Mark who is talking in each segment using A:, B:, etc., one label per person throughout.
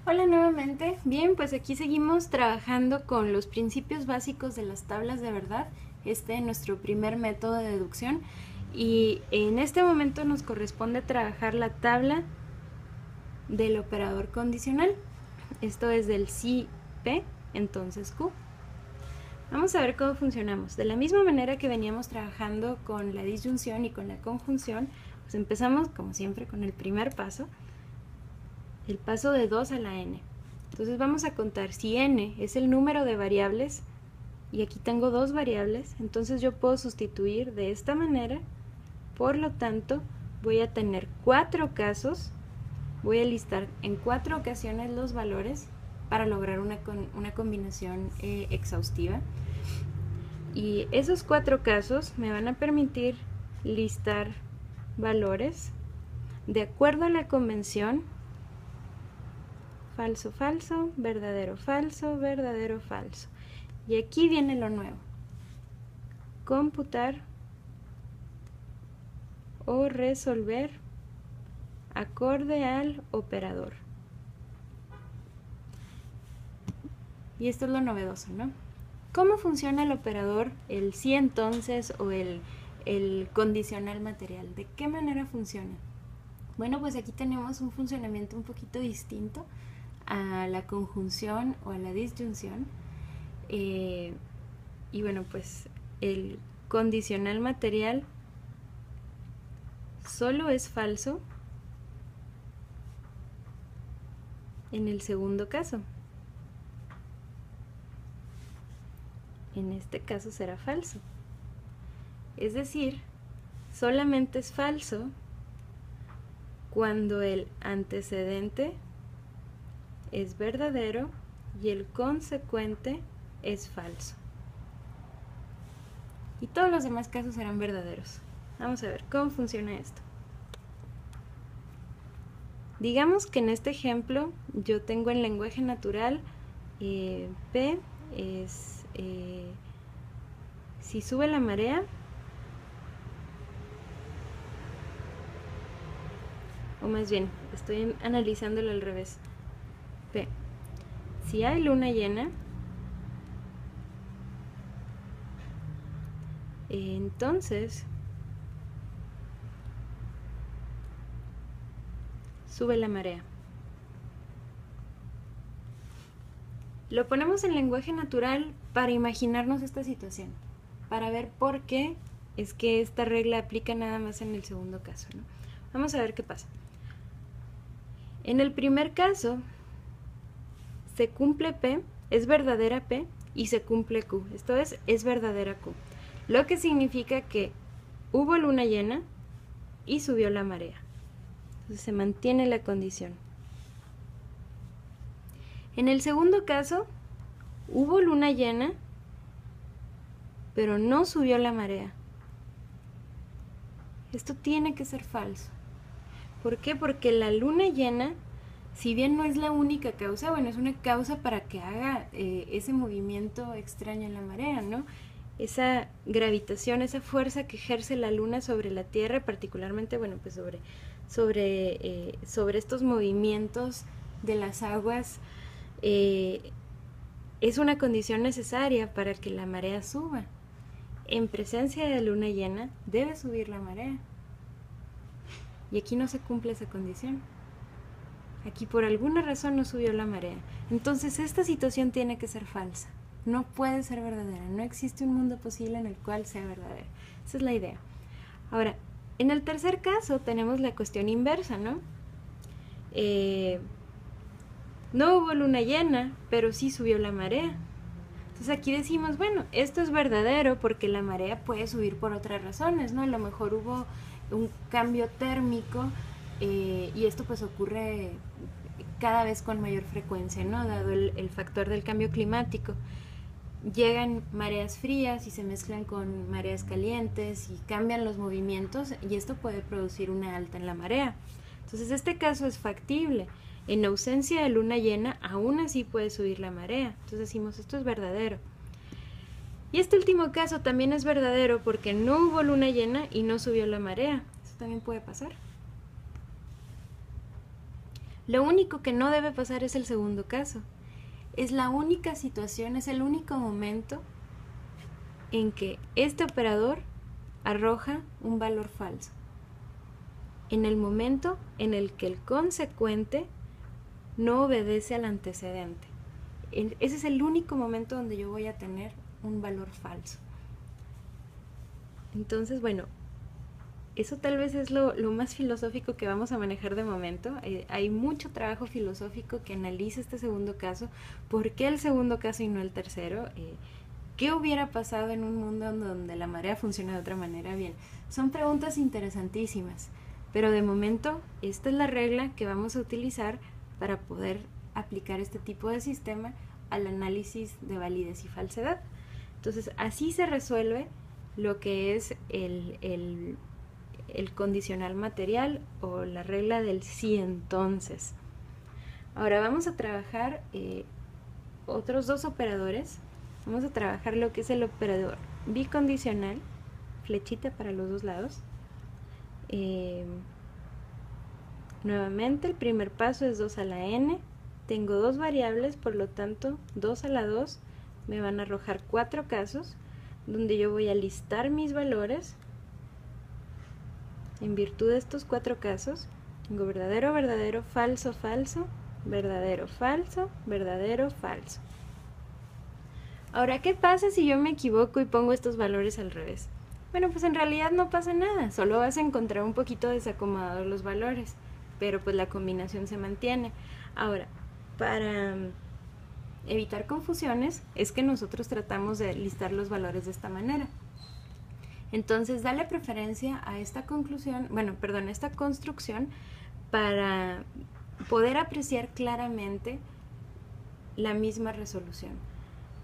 A: Hola nuevamente. Bien, pues aquí seguimos trabajando con los principios básicos de las tablas de verdad. Este es nuestro primer método de deducción y en este momento nos corresponde trabajar la tabla del operador condicional. Esto es del si P, entonces Q. Vamos a ver cómo funcionamos. De la misma manera que veníamos trabajando con la disyunción y con la conjunción, pues empezamos como siempre con el primer paso, el paso de 2 a la n. Entonces vamos a contar si n es el número de variables, y aquí tengo dos variables, entonces yo puedo sustituir de esta manera, por lo tanto voy a tener 4 casos, voy a listar en 4 ocasiones los valores para lograr una combinación exhaustiva. Y esos 4 casos me van a permitir listar valores de acuerdo a la convención falso, falso, verdadero, falso, verdadero, falso. Y aquí viene lo nuevo. Computar o resolver acorde al operador. Y esto es lo novedoso, ¿no? ¿Cómo funciona el operador, el si entonces o el condicional material? ¿De qué manera funciona? Bueno, pues aquí tenemos un funcionamiento un poquito distinto a la conjunción o a la disyunción. Y bueno, pues el condicional material solo es falso en el segundo caso. En este caso será falso. Es decir, solamente es falso cuando el antecedente es verdadero y el consecuente es falso. Y todos los demás casos serán verdaderos. Vamos a ver cómo funciona esto. Digamos que en este ejemplo yo tengo en lenguaje natural P es si sube la marea, o más bien estoy analizándolo al revés. P, si hay luna llena, entonces sube la marea. Lo ponemos en lenguaje natural para imaginarnos esta situación, para ver por qué es que esta regla aplica nada más en el segundo caso, ¿no? Vamos a ver qué pasa. En el primer caso, se cumple P, es verdadera P, y se cumple Q. Esto es verdadera Q. Lo que significa que hubo luna llena y subió la marea. Entonces se mantiene la condición. En el segundo caso, hubo luna llena, pero no subió la marea. Esto tiene que ser falso. ¿Por qué? Porque la luna llena, si bien no es la única causa, bueno, es una causa para que haga ese movimiento extraño en la marea, ¿no? Esa gravitación, esa fuerza que ejerce la luna sobre la Tierra, particularmente, bueno, pues sobre estos movimientos de las aguas, es una condición necesaria para que la marea suba. En presencia de luna llena, debe subir la marea. Y aquí no se cumple esa condición. Aquí por alguna razón no subió la marea. Entonces esta situación tiene que ser falsa. No puede ser verdadera. No existe un mundo posible en el cual sea verdadera. Esa es la idea. Ahora, en el tercer caso tenemos la cuestión inversa, ¿no? No hubo luna llena, pero sí subió la marea. Entonces aquí decimos, bueno, esto es verdadero porque la marea puede subir por otras razones, ¿no? A lo mejor hubo un cambio térmico y esto pues ocurre cada vez con mayor frecuencia, ¿no? Dado el factor del cambio climático. Llegan mareas frías y se mezclan con mareas calientes y cambian los movimientos y esto puede producir una alta en la marea. Entonces este caso es factible. En ausencia de luna llena, aún así puede subir la marea. Entonces decimos, esto es verdadero. Y este último caso también es verdadero porque no hubo luna llena y no subió la marea. Eso también puede pasar. Lo único que no debe pasar es el segundo caso. Es la única situación, es el único momento en que este operador arroja un valor falso. En el momento en el que el consecuente no obedece al antecedente. Ese es el único momento donde yo voy a tener un valor falso. Entonces, bueno, eso tal vez es lo más filosófico que vamos a manejar de momento. Hay mucho trabajo filosófico que analiza este segundo caso. ¿Por qué el segundo caso y no el tercero? ¿Qué hubiera pasado en un mundo donde la marea funciona de otra manera? Bien, son preguntas interesantísimas, pero de momento esta es la regla que vamos a utilizar para poder aplicar este tipo de sistema al análisis de validez y falsedad. Entonces, así se resuelve lo que es el condicional material o la regla del sí entonces. Ahora vamos a trabajar otros dos operadores. Vamos a trabajar lo que es el operador bicondicional, flechita para los dos lados. Nuevamente el primer paso es 2 a la n. Tengo dos variables, por lo tanto 2 a la 2 me van a arrojar 4 casos donde yo voy a listar mis valores. En virtud de estos 4 casos, tengo verdadero, verdadero, falso, falso, verdadero, falso, verdadero, falso. Ahora, ¿qué pasa si yo me equivoco y pongo estos valores al revés? Bueno, pues en realidad no pasa nada, solo vas a encontrar un poquito desacomodados los valores, pero pues la combinación se mantiene. Ahora, para evitar confusiones, es que nosotros tratamos de listar los valores de esta manera. Entonces, dale preferencia a esta conclusión, a esta construcción para poder apreciar claramente la misma resolución.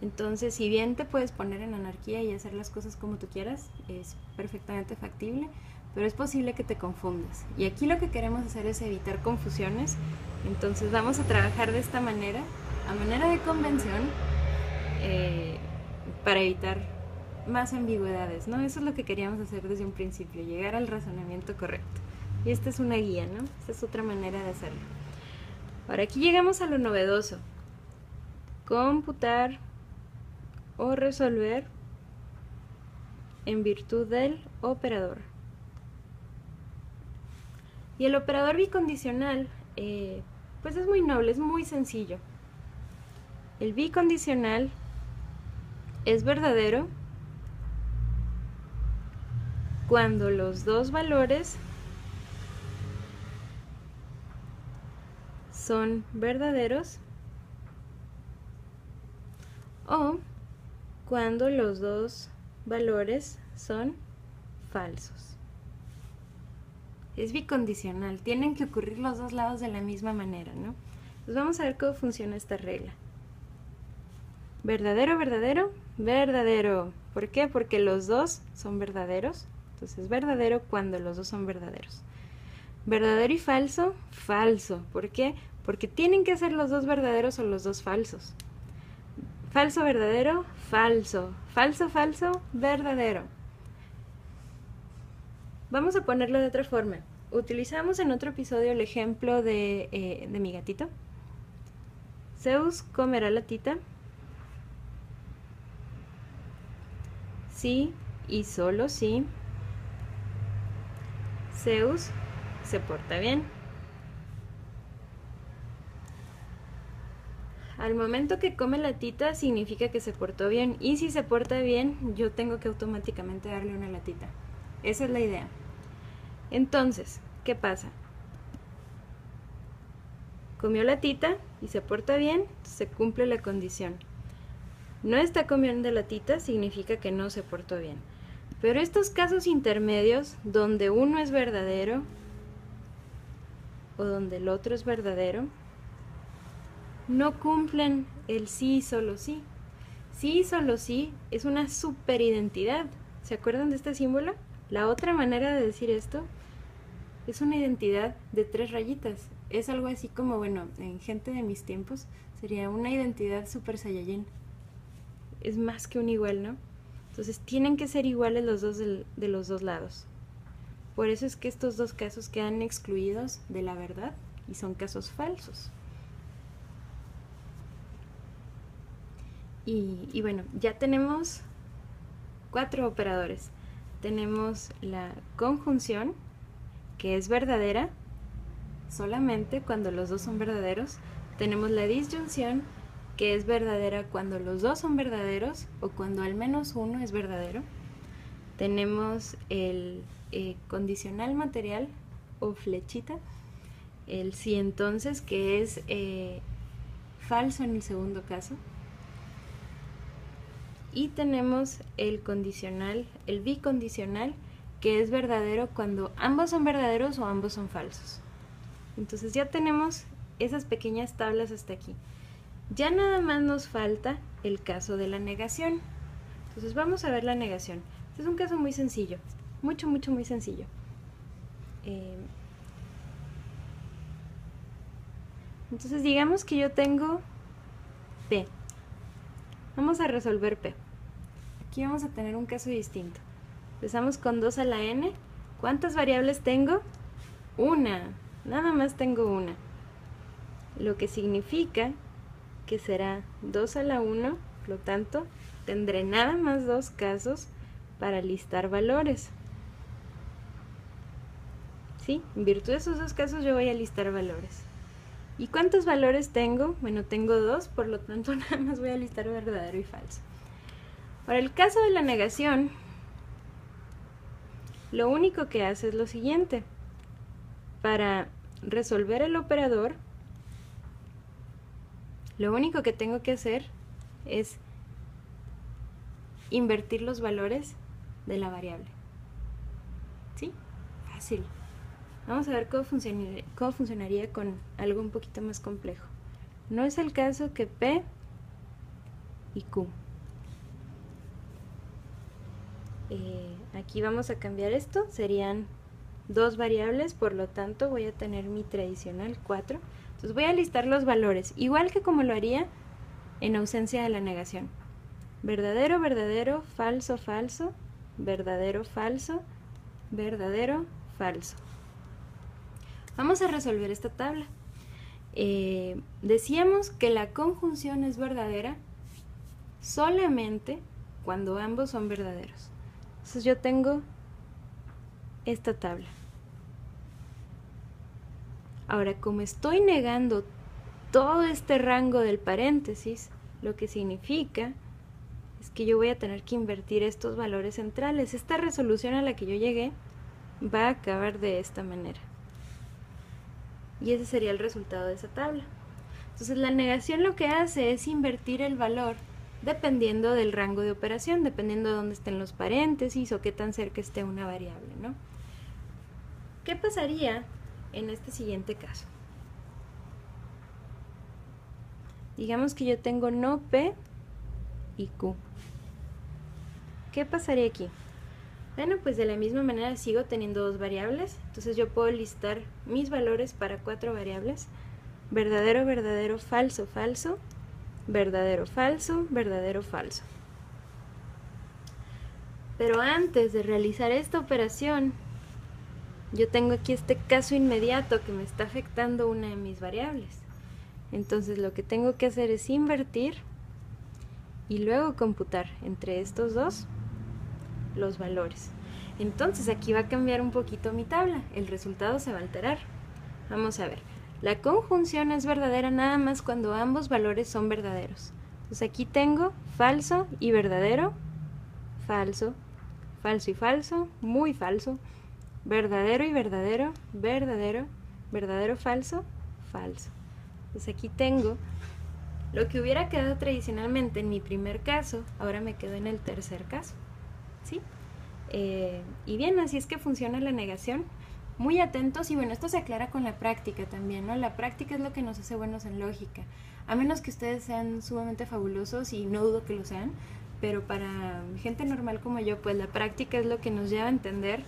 A: Entonces, si bien te puedes poner en anarquía y hacer las cosas como tú quieras, es perfectamente factible, pero es posible que te confundas. Y aquí lo que queremos hacer es evitar confusiones. Entonces vamos a trabajar de esta manera, a manera de convención, para evitar más ambigüedades, ¿no? Eso es lo que queríamos hacer desde un principio, llegar al razonamiento correcto. Y esta es una guía, ¿no? Esta es otra manera de hacerlo. Ahora aquí llegamos a lo novedoso. Computar o resolver en virtud del operador. Y el operador bicondicional, pues es muy noble, es muy sencillo. El bicondicional es verdadero cuando los dos valores son verdaderos o cuando los dos valores son falsos. Es bicondicional, tienen que ocurrir los dos lados de la misma manera, ¿no? Entonces vamos a ver cómo funciona esta regla. Verdadero, verdadero, verdadero. ¿Por qué? Porque los dos son verdaderos. Entonces verdadero cuando los dos son verdaderos. Verdadero y falso, falso. ¿Por qué? Porque tienen que ser los dos verdaderos o los dos falsos. Falso, verdadero, falso. Falso, falso, verdadero. Vamos a ponerlo de otra forma. Utilizamos en otro episodio el ejemplo de mi gatito. Zeus comerá la tita. Sí y solo sí. Zeus se porta bien. Al momento que come la tita significa que se portó bien, y si se porta bien yo tengo que automáticamente darle una latita. Esa es la idea. Entonces, ¿qué pasa? Comió la tita y se porta bien, se cumple la condición. No está comiendo la tita significa que no se portó bien. Pero estos casos intermedios, donde uno es verdadero o donde el otro es verdadero, no cumplen el sí y solo sí. Sí y solo sí es una superidentidad. ¿Se acuerdan de este símbolo? La otra manera de decir esto es una identidad de 3 rayitas. Es algo así como, bueno, en gente de mis tiempos sería una identidad super saiyajin. Es más que un igual, ¿no? Entonces tienen que ser iguales los dos de los dos lados. Por eso es que estos dos casos quedan excluidos de la verdad y son casos falsos. Y bueno, ya tenemos 4 operadores. Tenemos la conjunción, que es verdadera solamente cuando los dos son verdaderos. Tenemos la disyunción, que es verdadera cuando los dos son verdaderos o cuando al menos uno es verdadero. Tenemos el condicional material o flechita, el sí entonces, que es falso en el segundo caso. Y tenemos el condicional, el bicondicional, que es verdadero cuando ambos son verdaderos o ambos son falsos. Entonces ya tenemos esas pequeñas tablas hasta aquí. Ya nada más nos falta el caso de la negación. Entonces vamos a ver la negación. Este es un caso muy sencillo, muy sencillo. Entonces digamos que yo tengo P. Vamos a resolver P. Aquí vamos a tener un caso distinto. Empezamos con 2 a la n. ¿Cuántas variables tengo? Una. Nada más tengo una. Lo que significa que será 2 a la 1. Por lo tanto, tendré nada más 2 casos para listar valores. ¿Sí? En virtud de esos 2 casos yo voy a listar valores. ¿Y cuántos valores tengo? Bueno, tengo 2, por lo tanto nada más voy a listar verdadero y falso. Para el caso de la negación, lo único que hace es lo siguiente. Para resolver el operador, lo único que tengo que hacer es invertir los valores de la variable. ¿Sí? Fácil. Vamos a ver cómo funcionaría con algo un poquito más complejo. No es el caso que P y Q. Aquí vamos a cambiar esto. Serían 2 variables, por lo tanto voy a tener mi tradicional 4. Entonces voy a listar los valores, igual que como lo haría en ausencia de la negación. Verdadero, verdadero, falso, falso, verdadero, falso, verdadero, falso. Vamos a resolver esta tabla. Decíamos que la conjunción es verdadera solamente cuando ambos son verdaderos. Entonces yo tengo esta tabla. Ahora, como estoy negando todo este rango del paréntesis, lo que significa es que yo voy a tener que invertir estos valores centrales. Esta resolución a la que yo llegué va a acabar de esta manera. Y ese sería el resultado de esa tabla. Entonces la negación lo que hace es invertir el valor dependiendo del rango de operación, dependiendo de dónde estén los paréntesis o qué tan cerca esté una variable, ¿no? ¿Qué pasaría en este siguiente caso? Digamos que yo tengo no P y Q. ¿Qué pasaría aquí? Bueno, pues de la misma manera sigo teniendo 2 variables, entonces yo puedo listar mis valores para 4 variables. Verdadero, verdadero, falso, falso, verdadero, falso, verdadero, falso. Pero antes de realizar esta operación, yo tengo aquí este caso inmediato que me está afectando una de mis variables. Entonces lo que tengo que hacer es invertir y luego computar entre estos dos los valores. Entonces aquí va a cambiar un poquito mi tabla, el resultado se va a alterar. Vamos a ver, la conjunción es verdadera nada más cuando ambos valores son verdaderos. Entonces aquí tengo falso y verdadero, falso, falso y falso, muy falso, verdadero y verdadero, verdadero, verdadero, falso, falso. Entonces aquí tengo lo que hubiera quedado tradicionalmente en mi primer caso, ahora me quedo en el tercer caso, ¿sí? Y bien, así es que funciona la negación. Muy atentos, y bueno, esto se aclara con la práctica también, ¿no? La práctica es lo que nos hace buenos en lógica, a menos que ustedes sean sumamente fabulosos, y no dudo que lo sean, pero para gente normal como yo, pues la práctica es lo que nos lleva a entender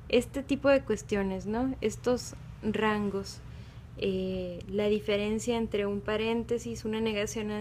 A: este tipo de cuestiones, ¿no? Estos rangos, la diferencia entre un paréntesis, una negación